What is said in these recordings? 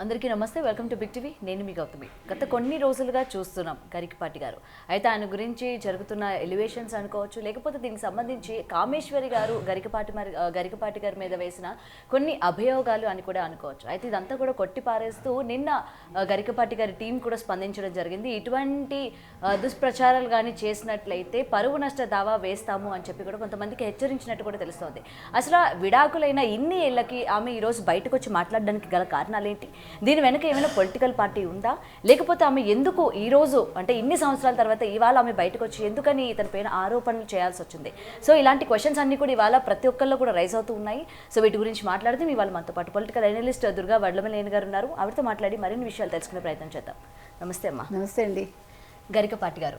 అందరికీ నమస్తే, welcome to big TV. నేను మీ గౌతమి. గత కొన్ని రోజులుగా చూస్తున్నాం గరికపాటి గారు. అయితే ఆయన గురించి జరుగుతున్న ఎలివేషన్స్ అనుకోవచ్చు, లేకపోతే దీనికి సంబంధించి కామేశ్వరి గారు గరికపాటి గారి మీద వేసిన కొన్ని అభియోగాలు అని కూడా అనుకోవచ్చు. అయితే ఇదంతా కూడా కొట్టిపారేస్తూ నిన్న గరికపాటి గారి టీం కూడా స్పందించడం జరిగింది. ఇటువంటి దుష్ప్రచారాలు కానీ చేసినట్లయితే పరువు నష్ట దావా వేస్తాము అని చెప్పి కూడా కొంతమందికి హెచ్చరించినట్టు కూడా తెలుస్తోంది. అసలు విడాకులైన ఇన్ని ఏళ్ళకి ఆమె ఈరోజు బయటకు వచ్చి మాట్లాడడానికి గల కారణాలు ఏంటి? దీని వెనక ఏమైనా పొలిటికల్ పార్టీ ఉందా, లేకపోతే ఆమె ఎందుకు ఈరోజు అంటే ఇన్ని సంవత్సరాల తర్వాత ఇవాళ ఆమె బయటకు వచ్చి ఎందుకని ఇతని పైన ఆరోపణలు చేయాల్సి వచ్చింది? సో ఇలాంటి క్వశ్చన్స్ అన్ని కూడా ఇవాళ ప్రతి ఒక్కళ్ళు కూడా రైజ్ అవుతూ ఉన్నాయి. సో వీటి గురించి మాట్లాడితే ఇవాళ మనతో పాటు పొలిటికల్ అనలిస్ట్ దుర్గా వడ్లమనేని గారు ఉన్నారు. ఆవిడతో మాట్లాడి మరిన్ని విషయాలు తెలుసుకునే ప్రయత్నం చేద్దాం. నమస్తే అమ్మా. నమస్తే అండి. గరికపాటి గారు,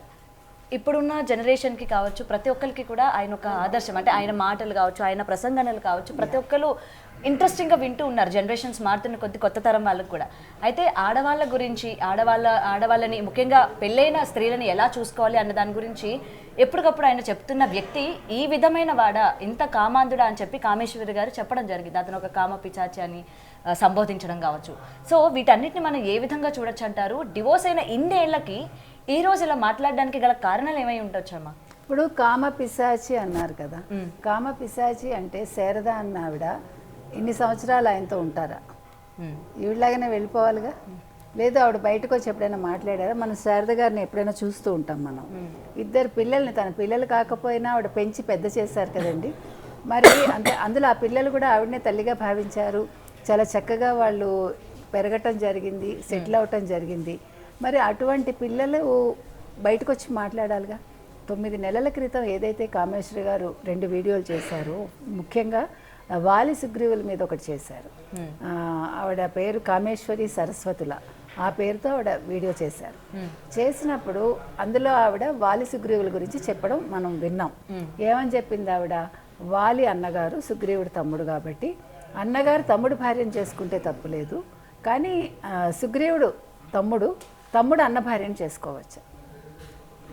ఇప్పుడున్న జనరేషన్కి కావచ్చు, ప్రతి ఒక్కరికి కూడా ఆయన ఒక ఆదర్శం. అంటే ఆయన మాటలు కావచ్చు, ఆయన ప్రసంగనలు కావచ్చు, ప్రతి ఒక్కరు ఇంట్రెస్టింగ్గా వింటూ ఉన్నారు. జనరేషన్స్ మారుతున్న కొద్ది కొత్త తరం వాళ్ళకు కూడా. అయితే ఆడవాళ్ళ గురించి, ఆడవాళ్ళని ముఖ్యంగా పెళ్ళైన స్త్రీలని ఎలా చూసుకోవాలి అన్న దాని గురించి ఎప్పటికప్పుడు ఆయన చెప్తున్న వ్యక్తి ఈ విధమైన వాడా, ఇంత కామాంధుడా అని చెప్పి కామేశ్వరి గారు చెప్పడం జరిగింది. అతను ఒక కామ పిచాచి అని సంబోధించడం కావచ్చు. సో వీటన్నిటిని మనం ఏ విధంగా చూడొచ్చు అంటారు? డివోర్స్ అయిన ఇన్నేళ్లకి ఈ రోజు ఇలా మాట్లాడడానికి గల కారణాలు ఏమై ఉండొచ్చమ్మా? ఇప్పుడు కామ పిశాచి అన్నారు కదా. కామ పిశాచి అంటే శారద అన్న ఆవిడ ఇన్ని సంవత్సరాలు ఆయనతో ఉంటారా? ఈవిడలాగానే వెళ్ళిపోవాలిగా. లేదు ఆవిడ బయటకు వచ్చి ఎప్పుడైనా మాట్లాడారా? మనం శారద గారిని ఎప్పుడైనా చూస్తూ ఉంటాం. మనం ఇద్దరు పిల్లల్ని, తన పిల్లలు కాకపోయినా ఆవిడ పెంచి పెద్ద చేశారు కదండి. మరి అందులో ఆ పిల్లలు కూడా ఆవిడనే తల్లిగా భావించారు. చాలా చక్కగా వాళ్ళు పెరగటం జరిగింది, సెటిల్ అవటం జరిగింది. మరి అటువంటి పిల్లలు బయటకు వచ్చి మాట్లాడాలిగా. 9 నెలల క్రితం ఏదైతే కామేశ్వరి గారు 2 వీడియోలు చేశారో, ముఖ్యంగా వాలి సుగ్రీవుల మీద ఒకటి చేశారు. ఆవిడ పేరు కామేశ్వరి సరస్వతుల, ఆ పేరుతో ఆవిడ వీడియో చేశారు. చేసినప్పుడు అందులో ఆవిడ వాలి సుగ్రీవుల గురించి చెప్పడం మనం విన్నాం. ఏమని చెప్పింది ఆవిడ? వాలి అన్నగారు సుగ్రీవుడు తమ్ముడు కాబట్టి అన్నగారు తమ్ముడు భార్యను చేసుకుంటే తప్పులేదు, కానీ సుగ్రీవుడు తమ్ముడు అన్న భార్యను చేసుకోవచ్చు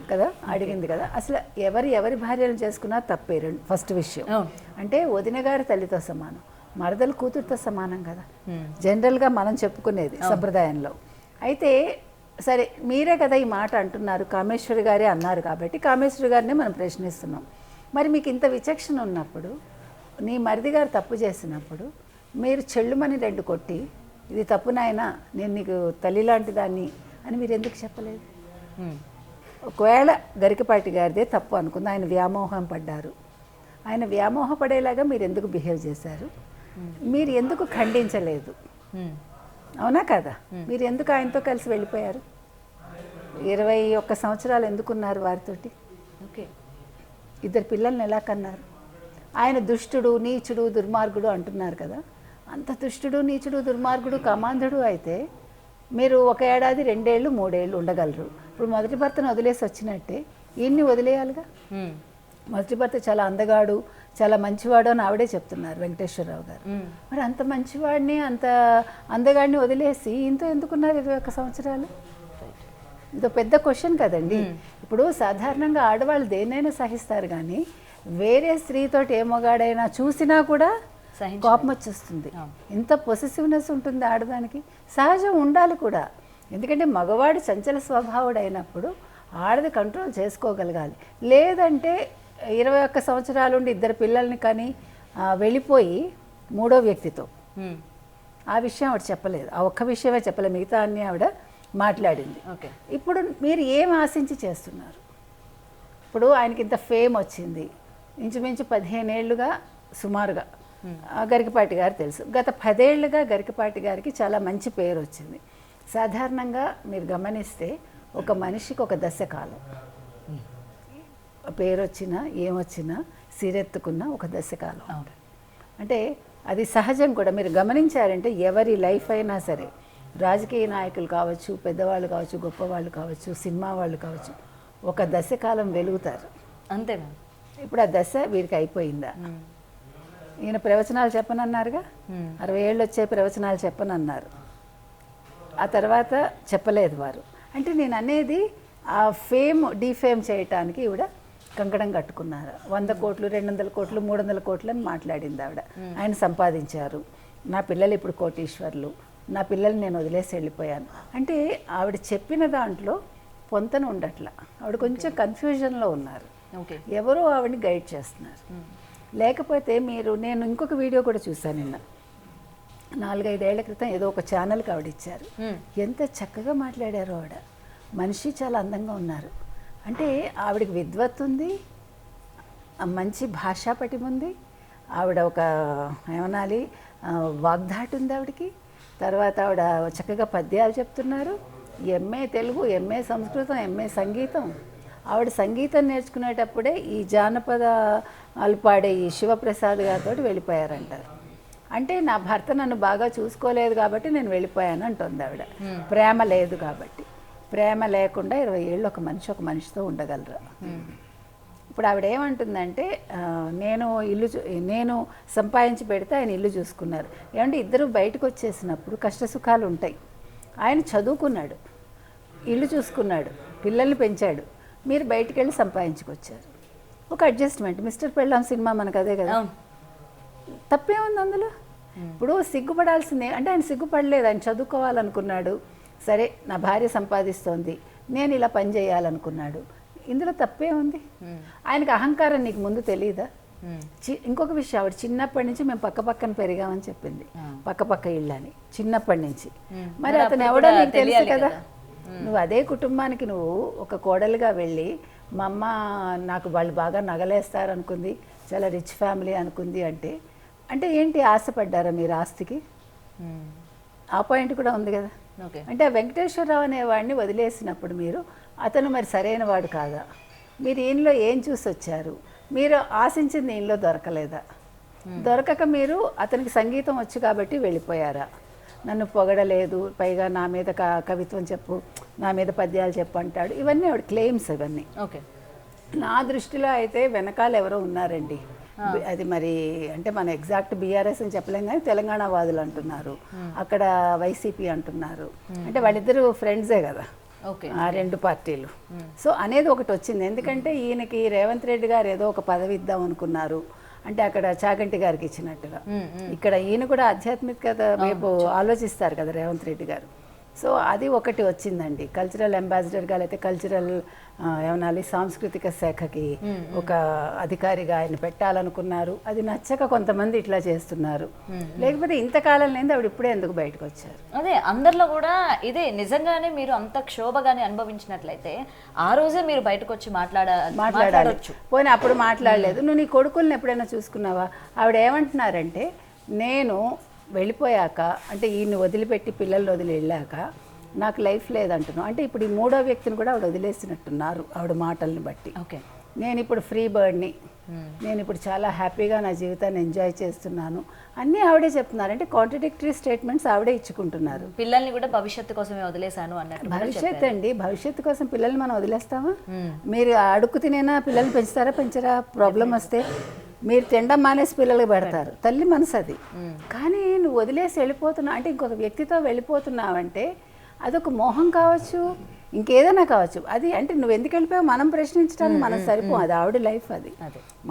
కదా అడిగింది కదా. అసలు ఎవరి భార్యను చేసుకున్నా తప్పే. ఫస్ట్ విషయం అంటే వదిన గారి తల్లితో సమానం, మరదలు కూతురుతో సమానం కదా జనరల్గా మనం చెప్పుకునేది సంప్రదాయంలో. అయితే సరే, మీరే కదా ఈ మాట అంటున్నారు, కామేశ్వరి గారే అన్నారు కాబట్టి కామేశ్వరి గారినే మనం ప్రశ్నిస్తున్నాం. మరి మీకు ఇంత విచక్షణ ఉన్నప్పుడు, నీ మరిది గారు తప్పు చేసినప్పుడు మీరు చెల్లుమని 2 కొట్టి, ఇది తప్పు నాయనా, నేను నీకు తల్లి లాంటి దాన్ని అని మీరు ఎందుకు చెప్పలేదు? ఒకవేళ గరికపాటి గారిదే తప్పు అనుకుంది, ఆయన వ్యామోహం పడ్డారు, ఆయన వ్యామోహపడేలాగా మీరు ఎందుకు బిహేవ్ చేశారు? మీరు ఎందుకు ఖండించలేదు? అవునా కదా? మీరు ఎందుకు ఆయనతో కలిసి వెళ్ళిపోయారు? 21 సంవత్సరాలు ఎందుకున్నారు వారితోటి? ఓకే, 2 పిల్లల్ని ఎలా కన్నారు? ఆయన దుష్టుడు, నీచుడు, దుర్మార్గుడు అంటున్నారు కదా. అంత దుష్టుడు, నీచుడు, దుర్మార్గుడు, కామాంధుడు అయితే మీరు 1 ఏడాది, 2 ఏళ్ళు, 3 ఏళ్ళు ఉండగలరు. ఇప్పుడు మొదటి భర్తను వదిలేసి వచ్చినట్టే ఈయన్ని వదిలేయాలిగా. మొదటి భర్త చాలా అందగాడు, చాలా మంచివాడు అని ఆవిడే చెప్తున్నారు, వెంకటేశ్వరరావు గారు. మరి అంత మంచివాడిని, అంత అందగాడిని వదిలేసి ఇంతో ఎందుకున్నారు 21 సంవత్సరాలు? ఇదో పెద్ద క్వశ్చన్ కదండి. ఇప్పుడు సాధారణంగా ఆడవాళ్ళు దేన్నైనా సహిస్తారు, కానీ వేరే స్త్రీతోటి ఏ మొగాడైనా చూసినా కూడా కోపం వచ్చేస్తుంది. ఇంత పొసెసివ్నెస్ ఉంటుంది ఆడదానికి. సహజం ఉండాలి కూడా, ఎందుకంటే మగవాడు చంచల స్వభావుడు అయినప్పుడు ఆడది కంట్రోల్ చేసుకోగలగాలి. లేదంటే 21 సంవత్సరాలు ఉండి 2 పిల్లల్ని కానీ వెళ్ళిపోయి 3వ వ్యక్తితో, ఆ విషయం ఆవిడ చెప్పలేదు. ఆ ఒక్క విషయమే చెప్పలేదు, మిగతా అన్ని ఆవిడ మాట్లాడింది. ఇప్పుడు మీరు ఏం ఆశించి చేస్తున్నారు? ఇప్పుడు ఆయనకి ఇంత ఫేమ్ వచ్చింది, ఇంచుమించు 15 ఏళ్ళుగా సుమారుగా గరికపాటి గారు తెలుసు. గత 10 ఏళ్ళుగా గరికపాటి గారికి చాలా మంచి పేరు వచ్చింది. సాధారణంగా మీరు గమనిస్తే ఒక మనిషికి ఒక దశ కాలం, పేరు వచ్చినా ఏమొచ్చినా సిరెత్తుకున్న ఒక దశ కాలం. అంటే అది సహజం కూడా. మీరు గమనించారంటే ఎవరి లైఫ్ అయినా సరే, రాజకీయ నాయకులు కావచ్చు, పెద్దవాళ్ళు కావచ్చు, గొప్పవాళ్ళు కావచ్చు, సినిమా వాళ్ళు కావచ్చు, ఒక దశ కాలం వెలుగుతారు అంతే. ఇప్పుడు ఆ దశ వీరికి అయిపోయిందా? ఈయన ప్రవచనాలు చెప్పనన్నారుగా, 60 ఏళ్ళు వచ్చే ప్రవచనాలు చెప్పనన్నారు. ఆ తర్వాత చెప్పలేదు వారు. అంటే నేను అనేది ఆ ఫేమ్ డీఫేమ్ చేయటానికి ఈవిడ కంకణం కట్టుకున్నారు. 100 కోట్లు, 200 కోట్లు, 300 కోట్లు అని మాట్లాడింది ఆవిడ. ఆయన సంపాదించారు, నా పిల్లలు ఇప్పుడు కోటీశ్వర్లు, నా పిల్లల్ని నేను వదిలేసి వెళ్ళిపోయాను అంటే ఆవిడ చెప్పిన దాంట్లో పొంతన ఉండట్లా, ఆవిడ కొంచెం కన్ఫ్యూజన్లో ఉన్నారు. ఓకే, ఎవరో ఆవిడని గైడ్ చేస్తున్నారు. లేకపోతే నేను ఇంకొక వీడియో కూడా చూశాను నిన్న, 4-5 ఏళ్ల క్రితం ఏదో ఒక ఛానల్కి ఆవిడ ఇచ్చారు. ఎంత చక్కగా మాట్లాడారో ఆవిడ. మనిషి చాలా అందంగా ఉన్నారు. అంటే ఆవిడకి విద్వత్ ఉంది, మంచి భాషా పటిమ ఉంది, ఆవిడ ఒక ఏమనాలి వాగ్దాటి ఉంది ఆవిడకి. తర్వాత ఆవిడ చక్కగా పద్యాలు చెప్తున్నారు. ఎంఏ తెలుగు, ఎంఏ సంస్కృతం, ఎంఏ సంగీతం. ఆవిడ సంగీతం నేర్చుకునేటప్పుడే ఈ జానపదాలు పాడే ఈ శివప్రసాద్ గారితో వెళ్ళిపోయారంటారు. అంటే నా భర్త నన్ను బాగా చూసుకోలేదు కాబట్టి నేను వెళ్ళిపోయాను అంటుంది ఆవిడ. ప్రేమ లేదు కాబట్టి. ప్రేమ లేకుండా 20 ఏళ్ళు ఒక మనిషితో ఉండగలరా? ఇప్పుడు ఆవిడ ఏమంటుందంటే నేను సంపాదించి పెడితే ఆయన ఇల్లు చూసుకున్నారు. ఏమంటే ఇద్దరు బయటకు వచ్చేసినప్పుడు కష్టసుఖాలు ఉంటాయి. ఆయన చదువుకున్నాడు, ఇల్లు చూసుకున్నాడు, పిల్లల్ని పెంచాడు, మీరు బయటికి వెళ్ళి సంపాదించుకొచ్చారు. ఒక అడ్జస్ట్మెంట్. మిస్టర్ పెళ్ళాం సినిమా మనకు అదే కదా, తప్పేముంది అందులో? ఇప్పుడు సిగ్గుపడాల్సిందే అంటే ఆయన సిగ్గుపడలేదు, ఆయన చదువుకోవాలనుకున్నాడు. సరే నా భార్య సంపాదిస్తోంది, నేను ఇలా పని చేయాలనుకున్నాడు. ఇందులో తప్పే ఉంది? ఆయనకు అహంకారం నీకు ముందు తెలియదా? ఇంకొక విషయం, ఆవిడ చిన్నప్పటి నుంచి మేము పక్కన పెరిగామని చెప్పింది. పక్క ఇళ్ళని చిన్నప్పటి నుంచి. మరి అతను ఎవడో నీకు తెలుసు కదా. నువ్వు అదే కుటుంబానికి నువ్వు ఒక కోడలుగా వెళ్ళి మా అమ్మ నాకు వాళ్ళు బాగా నగలేస్తారు అనుకుంది, చాలా రిచ్ ఫ్యామిలీ అనుకుంది అంటే ఏంటి, ఆశపడ్డారా మీరు ఆస్తికి? ఆ పాయింట్ కూడా ఉంది కదా. అంటే ఆ వెంకటేశ్వరరావు అనేవాడిని వదిలేసినప్పుడు మీరు అతను మరి సరైన వాడు కాదా? మీరు ఈయనలో ఏం చూసి వచ్చారు? మీరు ఆశించింది ఈయనలో దొరకలేదా? దొరకక మీరు అతనికి సంగీతం వచ్చు కాబట్టి వెళ్ళిపోయారా? నన్ను పొగడలేదు, పైగా నా మీద కవిత్వం చెప్పు, నా మీద పద్యాలు చెప్పు అంటాడు. ఇవన్నీ ఆవిడ క్లెయిమ్స్. ఇవన్నీ ఓకే. నా దృష్టిలో అయితే వెనకాల ఎవరో ఉన్నారండి. అది మరి అంటే మన ఎగ్జాక్ట్ బీఆర్ఎస్ అని చెప్పలేం కానీ తెలంగాణ వాదులు అంటున్నారు, అక్కడ వైసీపీ అంటున్నారు. అంటే వాళ్ళిద్దరూ ఫ్రెండ్సే కదా ఆ రెండు పార్టీలు. సో అనేది ఒకటి వచ్చింది. ఎందుకంటే ఈయనకి రేవంత్ రెడ్డి గారు ఏదో ఒక పదవి ఇద్దాం అనుకున్నారు, అంటే అక్కడ చాగంటి గారికి ఇచ్చినట్టుగా ఇక్కడ ఈయన కూడా ఆధ్యాత్మికత వైపు ఆలోచిస్తారు కదా రేవంత్ రెడ్డి గారు. సో అది ఒకటి వచ్చిందండి. కల్చరల్ అంబాసిడర్గా అయితే కల్చరల్ ఏమనాలి సాంస్కృతిక శాఖకి ఒక అధికారిగా ఆయన పెట్టాలనుకున్నారు. అది నచ్చక కొంతమంది ఇట్లా చేస్తున్నారు. లేకపోతే ఇంతకాలం లేదు ఆవిడ ఇప్పుడే ఎందుకు బయటకు వచ్చారు? అదే అందరిలో కూడా ఇదే. నిజంగానే మీరు అంత క్షోభగానే అనుభవించినట్లయితే ఆ రోజే మీరు బయటకు వచ్చి మాట్లాడాలి. పోనీ అప్పుడు మాట్లాడలేదు. నువ్వు నీ కొడుకుల్ని ఎప్పుడైనా చూసుకున్నావా? ఆవిడ ఏమంటున్నారంటే నేను వెళ్ళిపోయాక అంటే ఈయన్ని వదిలిపెట్టి పిల్లల్ని వదిలి వెళ్ళాక నాకు లైఫ్ లేదంటున్నావు. అంటే ఇప్పుడు ఈ మూడో వ్యక్తిని కూడా ఆవిడ వదిలేసినట్టున్నారు ఆవిడ మాటల్ని బట్టి. ఓకే, నేను ఇప్పుడు ఫ్రీ బర్డ్ని, నేను ఇప్పుడు చాలా హ్యాపీగా నా జీవితాన్ని ఎంజాయ్ చేస్తున్నాను అన్నీ ఆవిడే చెప్తున్నారు. అంటే కాంట్రడిక్టరీ స్టేట్మెంట్స్ ఆవిడే ఇచ్చుకుంటున్నారు. పిల్లల్ని కూడా భవిష్యత్తు కోసమే వదిలేశాను అన్నట్టు. భవిష్యత్తు అండి, భవిష్యత్తు కోసం పిల్లల్ని మనం వదిలేస్తామా? మీరు అడుక్కు తినేనా పిల్లల్ని పెంచుతారా పెంచరా? ప్రాబ్లం వస్తే మీరు తినడం మానేసి పిల్లలకు పెడతారు. తల్లి మనసు అది. కానీ నువ్వు వదిలేసి వెళ్ళిపోతున్నావు అంటే ఇంకొక వ్యక్తితో వెళ్ళిపోతున్నావంటే అదొక మోహం కావచ్చు, ఇంకేదైనా కావచ్చు. అది అంటే నువ్వు ఎందుకు వెళ్ళిపోయావు మనం ప్రశ్నించడానికి మనం సరిపోం. అది ఆవిడ లైఫ్. అది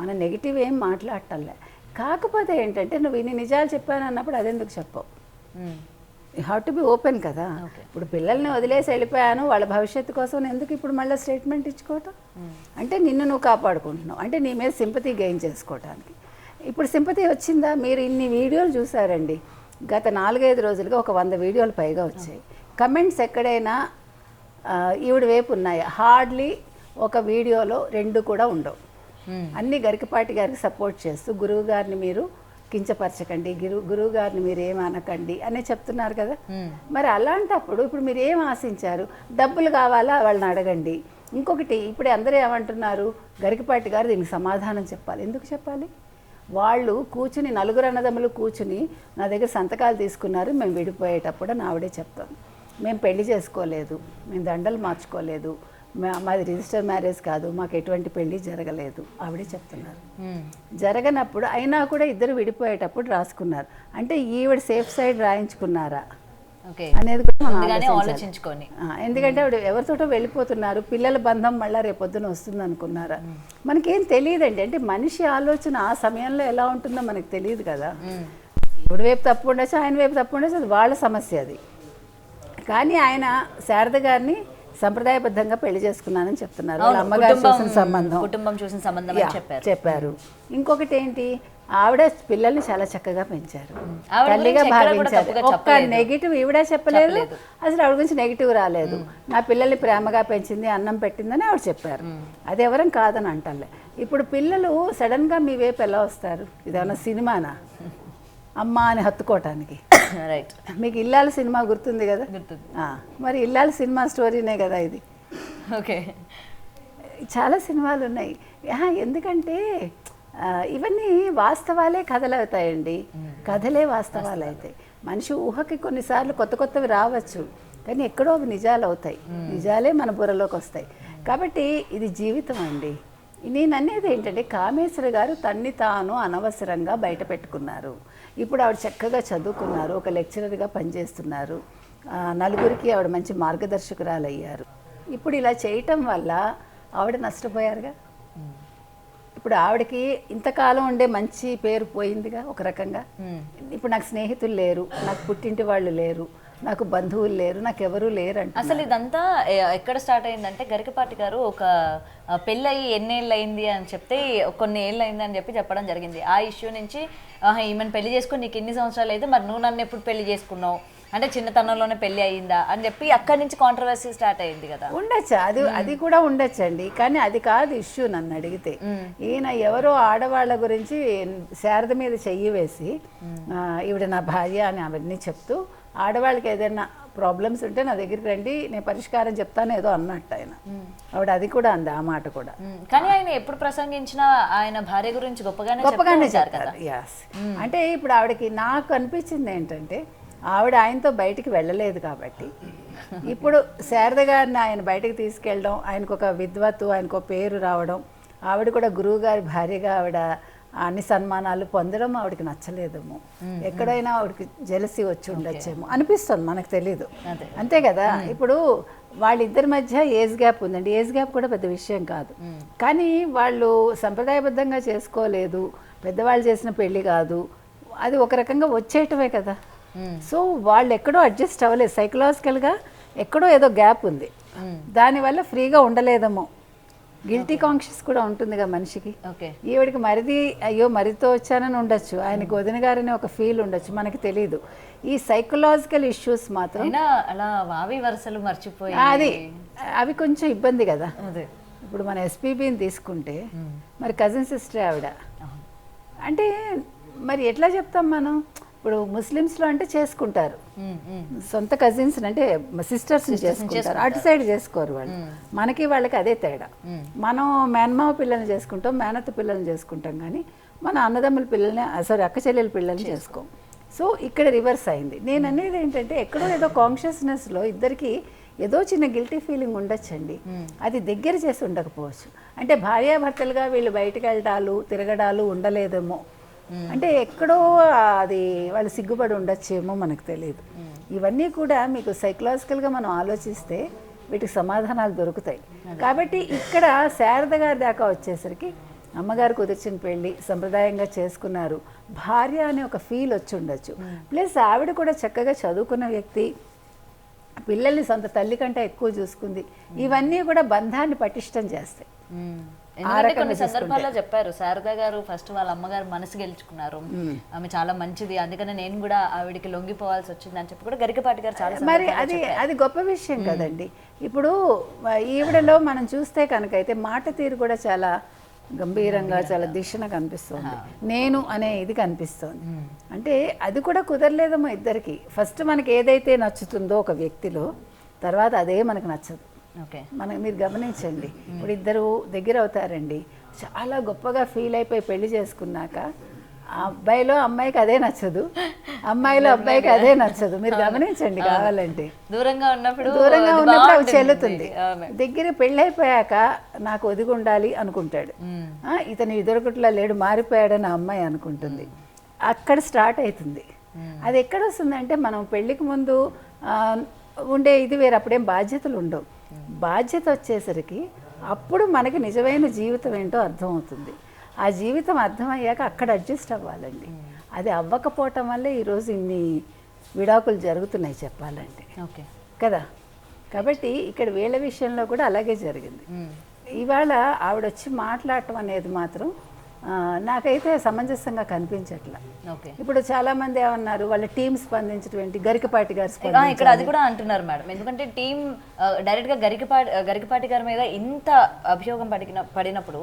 మన నెగిటివ్ ఏం మాట్లాడటంలే. కాకపోతే ఏంటంటే నువ్వు ఇన్ని నిజాలు చెప్పాను అన్నప్పుడు అదెందుకు చెప్పవు? You have to be open కదా. ఇప్పుడు పిల్లల్ని వదిలేసి వెళ్ళిపోయాను వాళ్ళ భవిష్యత్తు కోసం ఎందుకు ఇప్పుడు మళ్ళీ స్టేట్మెంట్ ఇచ్చుకోవటం? అంటే నిన్ను నువ్వు కాపాడుకుంటున్నావు, అంటే నీ మీద సింపతి గెయిన్ చేసుకోవటానికి. ఇప్పుడు సింపతి వచ్చిందా? మీరు ఇన్ని వీడియోలు చూసారండి, గత 4-5 రోజులుగా ఒక 100 వీడియోలు పైగా వచ్చాయి. కమెంట్స్ ఎక్కడైనా ఈవిడ వైపు ఉన్నాయా? హార్డ్లీ ఒక వీడియోలో 2 కూడా ఉండవు. అన్నీ గరికపాటి గారికి సపోర్ట్ చేస్తూ గురువు గారిని మీరు కించపరచకండి, గురువు గారిని మీరు ఏం అనకండి అనే చెప్తున్నారు కదా. మరి అలాంటప్పుడు ఇప్పుడు మీరు ఏం ఆశించారు? డబ్బులు కావాలా వాళ్ళని అడగండి. ఇంకొకటి ఇప్పుడే అందరూ ఏమంటున్నారు, గరికపాటి గారు దీనికి సమాధానం చెప్పాలి. ఎందుకు చెప్పాలి? వాళ్ళు కూర్చుని 4 అన్నదమ్ములు కూర్చుని నా దగ్గర సంతకాలు తీసుకున్నారు, మేము విడిపోయేటప్పుడు అని ఆవిడే చెప్తాను. మేము పెళ్లి చేసుకోలేదు, మేము దండలు మార్చుకోలేదు, మాది రిజిస్టర్ మ్యారేజ్ కాదు, మాకు ఎటువంటి పెళ్లి జరగలేదు ఆవిడే చెప్తున్నారు. జరగనప్పుడు అయినా కూడా ఇద్దరు విడిపోయేటప్పుడు రాసుకున్నారు. అంటే ఈవిడ సేఫ్ సైడ్ రాయించుకున్నారా అనేది కూడా మనం ఆలోచించుకొని. ఎందుకంటే ఆవిడ ఎవరితోటో వెళ్ళిపోతున్నారు, పిల్లల బంధం మళ్ళీ రేపొద్దున వస్తుంది అనుకున్నారా? మనకేం తెలియదండి. అంటే మనిషి ఆలోచన ఆ సమయంలో ఎలా ఉంటుందో మనకు తెలియదు కదా. ఇప్పుడు వైపు తప్పు ఉండొచ్చు, ఆయన వైపు తప్పు ఉండొచ్చు, అది వాళ్ళ సమస్య అది. కానీ ఆయన శారద గారిని సంప్రదాయబద్ధంగా పెళ్లి చేసుకున్నానని చెప్తున్నారు. వాళ్ళ అమ్మగారు చూసిన సంబంధం, కుటుంబం చూసిన సంబంధం అని చెప్పారు. ఇంకొకటి ఏంటి, ఆవిడ పిల్లల్ని చాలా చక్కగా పెంచారు, ఆవిడ తల్లిగా గురించి ఎక్కడ కూడా భావించారు. తప్పుగా ఒక్క నెగిటివ్ ఈవిడ చెప్పలేదు, అసలు ఆవిడ గురించి నెగిటివ్ రాలేదు. నా పిల్లల్ని ప్రేమగా పెంచింది, అన్నం పెట్టిందని ఆవిడ చెప్పారు. అది ఎవరం కాదని అంటలే. ఇప్పుడు పిల్లలు సడన్గా మీ వైపు ఎలా వస్తారు? ఇదేమన్నా సినిమానా అమ్మ అని హత్తుకోవటానికి? రైట్. మీకు ఇల్లాల సినిమా గుర్తుంది కదా, మరి ఇల్లాల సినిమా స్టోరీనే కదా ఇది. ఓకే, చాలా సినిమాలు ఉన్నాయి. ఎందుకంటే ఇవన్నీ వాస్తవాలే కథలు అవుతాయండి, కథలే వాస్తవాలు అవుతాయి. మనిషి ఊహకి కొన్నిసార్లు కొత్త కొత్తవి రావచ్చు, కానీ ఎక్కడో అవి నిజాలు అవుతాయి, నిజాలే మన బుర్రలోకి వస్తాయి. కాబట్టి ఇది జీవితం అండి. నేను అనేది ఏంటంటే, కామేశ్వరి గారు తన్ని తాను అనవసరంగా బయట పెట్టుకున్నారు. ఇప్పుడు ఆవిడ చక్కగా చదువుకున్నారు, ఒక లెక్చరర్గా పనిచేస్తున్నారు, నలుగురికి ఆవిడ మంచి మార్గదర్శకురాలు అయ్యారు. ఇప్పుడు ఇలా చేయటం వల్ల ఆవిడ నష్టపోయారుగా. ఇప్పుడు ఆవిడకి ఇంతకాలం ఉండే మంచి పేరు పోయిందిగా ఒక రకంగా. ఇప్పుడు నాకు స్నేహితులు లేరు, నాకు పుట్టింటి వాళ్ళు లేరు, నాకు బంధువులు లేరు, నాకు ఎవరూ లేరు అంటే. అసలు ఇదంతా ఎక్కడ స్టార్ట్ అయిందంటే, గరికపాటి గారు ఒక పెళ్ళయి ఎన్నేళ్ళు అయింది అని చెప్తే కొన్ని ఏళ్ళు అయింది అని చెప్పడం జరిగింది. ఆ ఇష్యూ నుంచి ఈమెను పెళ్లి చేసుకుని నీకు ఎన్ని సంవత్సరాలు అయితే, మరి నువ్వు నన్ను ఎప్పుడు పెళ్లి చేసుకున్నావు అంటే చిన్నతనంలోనే పెళ్లి అయ్యిందా అని చెప్పి అక్కడి నుంచి కాంట్రవర్సీ స్టార్ట్ అయ్యింది కదా. ఉండొచ్చు, అది కూడా ఉండొచ్చండి, కానీ అది కాదు ఇష్యూ. నన్ను అడిగితే ఈయన ఎవరో ఆడవాళ్ళ గురించి శారద మీద చెయ్యి వేసి ఈవిడ నా భార్య అని అవన్నీ చెప్తూ, ఆడవాళ్ళకి ఏదైనా ప్రాబ్లమ్స్ ఉంటే నా దగ్గరికి రండి, నేను పరిష్కారం చెప్తాను ఏదో అన్నట్టు ఆయన. ఆవిడ అది కూడా అంది, ఆ మాట కూడా. కానీ ఆయన ఎప్పుడు ప్రసంగించినా ఆయన భార్య గురించి గొప్పగానే చెప్తారు. యాస్, అంటే ఇప్పుడు ఆవిడకి నాకు అనిపించింది ఏంటంటే, ఆవిడ ఆయనతో బయటికి వెళ్ళలేదు కాబట్టి ఇప్పుడు శారద గారిని ఆయన బయటకు తీసుకెళ్ళడం, ఆయనకు ఒక విద్వత్తు, ఆయనకు ఒక పేరు రావడం, ఆవిడ కూడా గురువు గారి భార్యగా ఆవిడ అన్ని సన్మానాలు పొందడం ఆవిడకి నచ్చలేదేమో, ఎక్కడైనా ఆవిడకి జెలసీ వచ్చి ఉండొచ్చేమో అనిపిస్తుంది, మనకు తెలీదు. అంతే కదా. ఇప్పుడు వాళ్ళిద్దరి మధ్య ఏజ్ గ్యాప్ ఉందండి, ఏజ్ గ్యాప్ కూడా పెద్ద విషయం కాదు, కానీ వాళ్ళు సంప్రదాయబద్ధంగా చేసుకోలేదు, పెద్దవాళ్ళు చేసిన పెళ్లి కాదు, అది ఒక రకంగా వచ్చేయటమే కదా. సో వాళ్ళు ఎక్కడో అడ్జస్ట్ అవ్వలేదు, సైకలాజికల్గా ఎక్కడో ఏదో గ్యాప్ ఉంది, దానివల్ల ఫ్రీగా ఉండలేదేమో. గిల్టీ కాన్షియస్ కూడా ఉంటుందిగా మనిషికి. ఈవిడికి మరిది అయ్యో మరితో వచ్చానని ఉండొచ్చు, ఆయనకి వదిన గారని ఒక ఫీల్ ఉండొచ్చు, మనకి తెలీదు. ఈ సైకలాజికల్ ఇష్యూస్ మాత్రం అలా వావి వరుసలు మర్చిపోయి అవి కొంచెం ఇబ్బంది కదా. ఇప్పుడు మన ఎస్పీబీని తీసుకుంటే మరి కజిన్ సిస్టర్ ఆవిడ అంటే మరి ఎట్లా చెప్తాం మనం? ఇప్పుడు ముస్లిమ్స్లో అంటే చేసుకుంటారు, సొంత కజిన్స్ అంటే సిస్టర్స్ని చేసుకుంటారు, అటు సైడ్ చేసుకోరు వాళ్ళు. మనకి వాళ్ళకి అదే తేడా. మనం మేనమావ పిల్లల్ని చేసుకుంటాం, మేనత్త పిల్లల్ని చేసుకుంటాం, కానీ మన అన్నదమ్ముల పిల్లల్ని అక్క చెల్లెల పిల్లల్ని చేసుకోం. సో ఇక్కడ రివర్స్ అయింది. నేను అనేది ఏంటంటే, ఎక్కడో ఏదో కాన్షియస్నెస్లో ఇద్దరికి ఏదో చిన్న గిల్టీ ఫీలింగ్ ఉండొచ్చండి, అది దగ్గర చేసి ఉండకపోవచ్చు. అంటే భార్యాభర్తలుగా వీళ్ళు బయటకు వెళ్ళడాలు తిరగడాలు ఉండలేదేమో, అంటే ఎక్కడో అది వాళ్ళు సిగ్గుపడి ఉండొచ్చేమో, మనకు తెలియదు. ఇవన్నీ కూడా మీకు సైకలాజికల్గా మనం ఆలోచిస్తే వీటికి సమాధానాలు దొరుకుతాయి. కాబట్టి ఇక్కడ శారద గారి దాకా వచ్చేసరికి అమ్మగారు కుదిర్చిన పెళ్ళి సంప్రదాయంగా చేసుకున్నారు, భార్య అనే ఒక ఫీల్ వచ్చి ఉండొచ్చు. ప్లస్ ఆవిడ కూడా చక్కగా చదువుకున్న వ్యక్తి, పిల్లల్ని సొంత తల్లి కంటే ఎక్కువ చూసుకుంది. ఇవన్నీ కూడా బంధాన్ని పటిష్టం చేస్తాయి. కొన్ని సందర్భాల్లో చెప్పారు శారద గారు, ఫస్ట్ వాళ్ళ అమ్మగారు మనసు గెలుచుకున్నారు, ఆమె చాలా మంచిది, అందుకనే నేను కూడా ఆవిడికి లొంగిపోవాల్సి వచ్చింది అని చెప్పి కూడా గరికపాటి గారు చాలా. మరి అది గొప్ప విషయం కదండి. ఇప్పుడు ఈవిడలో మనం చూస్తే కనుక అయితే మాట తీరు కూడా చాలా గంభీరంగా, చాలా దిశగా కనిపిస్తుంది, నేను అనే ఇది కనిపిస్తుంది. అంటే అది కూడా కుదరలేదేమో ఇద్దరికి. ఫస్ట్ మనకి ఏదైతే నచ్చుతుందో ఒక వ్యక్తిలో, తర్వాత అదే మనకు నచ్చదు. మీరు గమనించండి, ఇప్పుడు ఇద్దరు దగ్గర అవుతారండి, చాలా గొప్పగా ఫీల్ అయిపోయి పెళ్లి చేసుకున్నాక ఆ అబ్బాయిలో అమ్మాయికి అదే నచ్చదు, అమ్మాయిలో అబ్బాయికి అదే నచ్చదు. మీరు గమనించండి, కావాలంటే దూరంగా ఉన్నప్పుడు అవి చెల్లుతుంది. దగ్గర పెళ్ళైపోయాక నాకు ఒదిగి ఉండాలి అనుకుంటాడు, ఇతను ఇద్దరుకుట్లా లేడు మారిపోయాడని ఆ అమ్మాయి అనుకుంటుంది. అక్కడ స్టార్ట్ అవుతుంది. అది ఎక్కడ వస్తుందంటే, మనం పెళ్ళికి ముందు ఉండే ఇది వేరు, అప్పుడేం బాధ్యతలు ఉండవు. బాధ్యత వచ్చేసరికి అప్పుడు మనకి నిజమైన జీవితం ఏంటో అర్థమవుతుంది. ఆ జీవితం అర్థమయ్యాక అక్కడ అడ్జస్ట్ అవ్వాలండి. అది అవ్వకపోవటం వల్లే ఈరోజు ఇన్ని విడాకులు జరుగుతున్నాయి చెప్పాలంటే ఓకే. కదా. కాబట్టి ఇక్కడ వీళ్ళ విషయంలో కూడా అలాగే జరిగింది. ఇవాళ ఆవిడ వచ్చి మాట్లాడటం అనేది మాత్రం నాకైతే సమంజసంగా కనిపించట్లా. ఓకే. ఇప్పుడు చాలా మంది ఏమన్నారు, వాళ్ళ టీం స్పందించటువంటి గరికపాటి గారు ఇక్కడ అది కూడా అంటున్నారు మేడం. ఎందుకంటే టీం డైరెక్ట్ గా గరికపాటి గారి మీద ఇంత అభియోగం పడినప్పుడు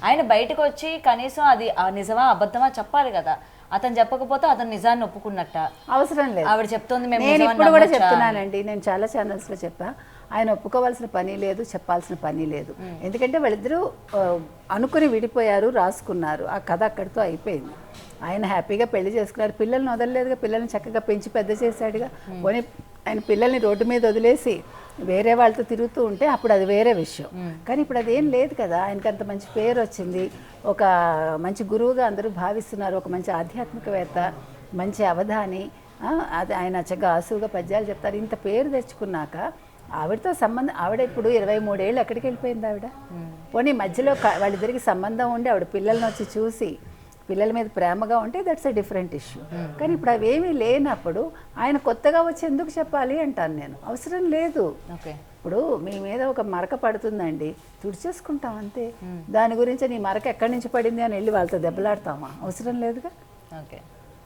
ఆయన బయటకు వచ్చి కనీసం అది నిజమా అబద్ధమా చెప్పాలి కదా. అతను చెప్పకపోతే అతను నిజాన్ని ఒప్పుకున్నట్ట. అవసరం లేదు. ఆవిడ చెప్తోంది నేను ఇప్పుడు కూడా చెప్తున్నానండి, నేను చాలా ఛానల్స్ లో చెప్పా, ఆయన ఒప్పుకోవాల్సిన పని లేదు, చెప్పాల్సిన పని లేదు. ఎందుకంటే వాళ్ళిద్దరూ అనుకుని విడిపోయారు, రాసుకున్నారు, ఆ కథ అక్కడితో అయిపోయింది. ఆయన హ్యాపీగా పెళ్లి చేసుకున్నారు, పిల్లల్ని వదలలేదుగా, పిల్లల్ని చక్కగా పెంచి పెద్ద చేశాడుగా. పోనీ ఆయన పిల్లల్ని రోడ్డు మీద వదిలేసి వేరే వాళ్ళతో తిరుగుతూ ఉంటే అప్పుడు అది వేరే విషయం. కానీ ఇప్పుడు అదేం లేదు కదా. ఆయనకి అంత మంచి పేరు వచ్చింది, ఒక మంచి గురువుగా అందరూ భావిస్తున్నారు, ఒక మంచి ఆధ్యాత్మికవేత్త, మంచి అవధాని, అది ఆయన చక్కగా ఆసువుగా పద్యాలు చెప్తారు. ఇంత పేరు తెచ్చుకున్నాక ఆవిడతో సంబంధం, ఆవిడ ఇప్పుడు 23 ఏళ్ళు ఎక్కడికి వెళ్ళిపోయింది ఆవిడ. పోనీ మధ్యలో వాళ్ళిద్దరికి సంబంధం ఉండి ఆవిడ పిల్లల్ని వచ్చి చూసి పిల్లల మీద ప్రేమగా ఉంటే దట్స్ ఎ డిఫరెంట్ ఇష్యూ. కానీ ఇప్పుడు అవేమీ లేనప్పుడు ఆయన కొత్తగా వచ్చి ఎందుకు చెప్పాలి అంటాను నేను. అవసరం లేదు. ఇప్పుడు మీ మీద ఒక మరక పడుతుందండి, తుడిచేసుకుంటాం అంతే. దాని గురించి నీ మరక ఎక్కడి నుంచి పడింది అని వెళ్ళి వాళ్ళతో దెబ్బలాడతామా? అవసరం లేదుగా.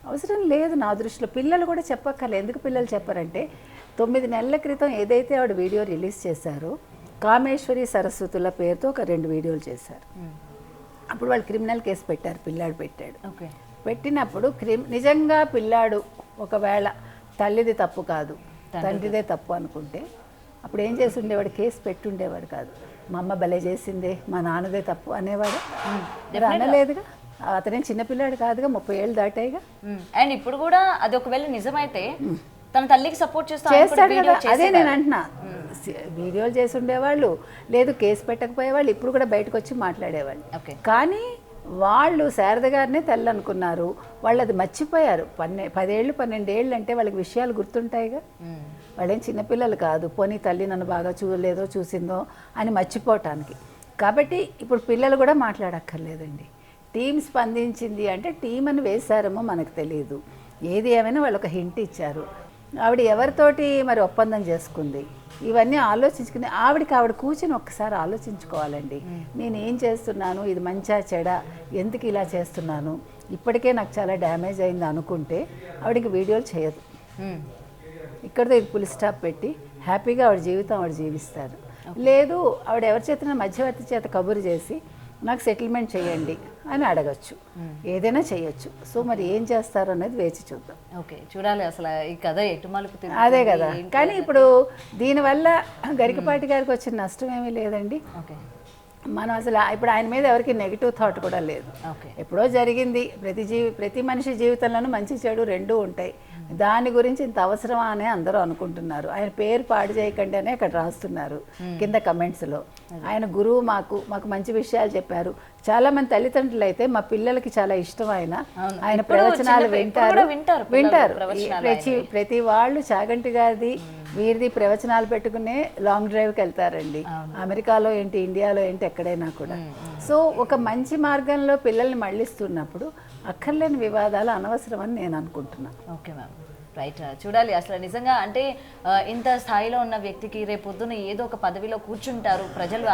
అవసరం లేదు నా దృష్టిలో. పిల్లలు కూడా చెప్పక్కర్లేదు. ఎందుకు పిల్లలు చెప్పారంటే 9 నెలల క్రితం ఏదైతే ఆవిడ వీడియో రిలీజ్ చేశారో, కామేశ్వరి సరస్వతుల పేరుతో ఒక 2 వీడియోలు చేశారు. అప్పుడు వాళ్ళు క్రిమినల్ కేసు పెట్టారు, పిల్లాడు పెట్టాడు. పెట్టినప్పుడు నిజంగా పిల్లాడు ఒకవేళ తల్లిది తప్పు కాదు, తండ్రిదే తప్పు అనుకుంటే అప్పుడు ఏం చేసి ఉండేవాడు? కేసు పెట్టుండేవాడు కాదు. మా అమ్మ భలే చేసిందే, మా నాన్నదే తప్పు అనేవాడు. అనలేదుగా. అతనేం చిన్నపిల్లాడు కాదుగా, 30 ఏళ్ళు దాటాయిగా. అండ్ ఇప్పుడు కూడా అది ఒకవేళ నిజమైతే తన తల్లికి సపోర్ట్ చేస్తాడు కదా. అదే నేను అంటున్నా, వీడియోలు చేసి ఉండేవాళ్ళు, లేదు కేసు పెట్టకపోయేవాళ్ళు, ఇప్పుడు కూడా బయటకు వచ్చి మాట్లాడేవాళ్ళు. కానీ వాళ్ళు శారద గారినే తల్లి అనుకున్నారు, వాళ్ళు అది మర్చిపోయారు. 10 ఏళ్ళు 12 ఏళ్ళు అంటే వాళ్ళకి విషయాలు గుర్తుంటాయిగా. వాళ్ళేం చిన్నపిల్లలు కాదు, పోనీ తల్లి నన్ను బాగా చూడలేదో చూసిందో అని మర్చిపోవటానికి. కాబట్టి ఇప్పుడు పిల్లలు కూడా మాట్లాడక్కర్లేదండి. టీం స్పందించింది అంటే టీం అని వేశారేమో మనకు తెలియదు. ఏది ఏమైనా వాళ్ళు ఒక హింట్ ఇచ్చారు. ఆవిడ ఎవరితోటి మరి ఒప్పందం చేసుకుంది, ఇవన్నీ ఆలోచించుకుని ఆవిడ కూర్చొని ఒక్కసారి ఆలోచించుకోవాలండి. నేను ఏం చేస్తున్నాను, ఇది మంచా చెడా, ఎందుకు ఇలా చేస్తున్నాను, ఇప్పటికే నాకు చాలా డ్యామేజ్ అయింది అనుకుంటే ఆవిడకి వీడియోలు చేయదు. ఇక్కడితో ఇది ఫుల్ స్టాప్ పెట్టి హ్యాపీగా ఆవిడ జీవితం ఆవిడ జీవిస్తారు. లేదు ఆవిడ ఎవరి చేతన మధ్యవర్తి చేత కబురు చేసి నాకు సెటిల్మెంట్ చేయండి అని అడగచ్చు, ఏదైనా చేయొచ్చు. సో మరి ఏం చేస్తారు అనేది వేచి చూద్దాం. ఓకే, చూడాలి అసలు ఈ కథ ఎటు మలుపు. అదే కదా. కానీ ఇప్పుడు దీనివల్ల గరికపాటి గారికి వచ్చిన నష్టం ఏమీ లేదండి. మనం అసలు ఇప్పుడు ఆయన మీద ఎవరికి నెగిటివ్ థాట్ కూడా లేదు. ఎప్పుడో జరిగింది. ప్రతి మనిషి జీవితంలోనూ మంచి చెడు రెండూ ఉంటాయి. దాని గురించి ఇంత అవసరమా అని అందరూ అనుకుంటున్నారు. ఆయన పేరు పాడు చేయకండి అని అక్కడ రాస్తున్నారు కింద కమెంట్స్లో. ఆయన గురువు, మాకు మంచి విషయాలు చెప్పారు. చాలా మంది తల్లిదండ్రులు అయితే మా పిల్లలకి చాలా ఇష్టం ఆయన ప్రవచనాలు వింటారు. ప్రతి వాళ్ళు చాగంటి గారిది వీరిది ప్రవచనాలు పెట్టుకునే లాంగ్ డ్రైవ్కి వెళ్తారండి. అమెరికాలో ఏంటి, ఇండియాలో ఏంటి, ఎక్కడైనా కూడా. సో ఒక మంచి మార్గంలో పిల్లల్ని మళ్ళిస్తున్నప్పుడు అక్కర్లేని వివాదాలు అనవసరం అని నేను అనుకుంటున్నాను. Okay ma'am, right. చూడాలి అసలు నిజంగా అంటే ఇంత స్థాయిలో ఉన్న వ్యక్తికి రేపొద్దున ఏదో ఒక పదవిలో కూర్చుంటారు, ప్రజలు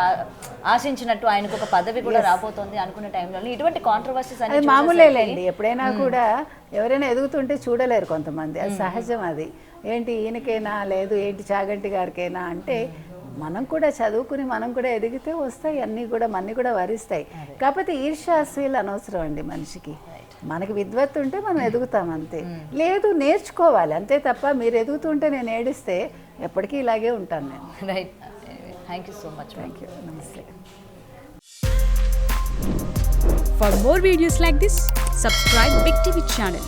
ఆశించినట్టు ఆయనకు ఒక పదవి కూడా రాబోతోంది అనుకున్న టైంలో ఇటువంటి కాంట్రవర్సీస్ అనేది మామూలేండి. ఎప్పుడైనా కూడా ఎవరైనా ఎదుగుతుంటే చూడలేరు కొంతమంది, అది సహజం. అది ఏంటి ఈయనకైనా, లేదు ఏంటి చాగంటి గారికైనా అంటే మనం కూడా చదువుకుని మనం కూడా ఎదిగితే వస్తాయి అన్నీ కూడా, మన్ని కూడా వరిస్తాయి. కాకపోతే ఈర్ష్యాసీలు అనవసరం అండి మనిషికి. మనకి విద్వత్తు ఉంటే మనం ఎదుగుతాం అంతే. లేదు నేర్చుకోవాలి అంతే తప్ప మీరు ఎదుగుతుంటే నేను ఏడిస్తే ఎప్పటికీ ఇలాగే ఉంటాను నేను. Right, thank you so much. Thank you, నమస్తే. For more videos like this, subscribe Big TV channel.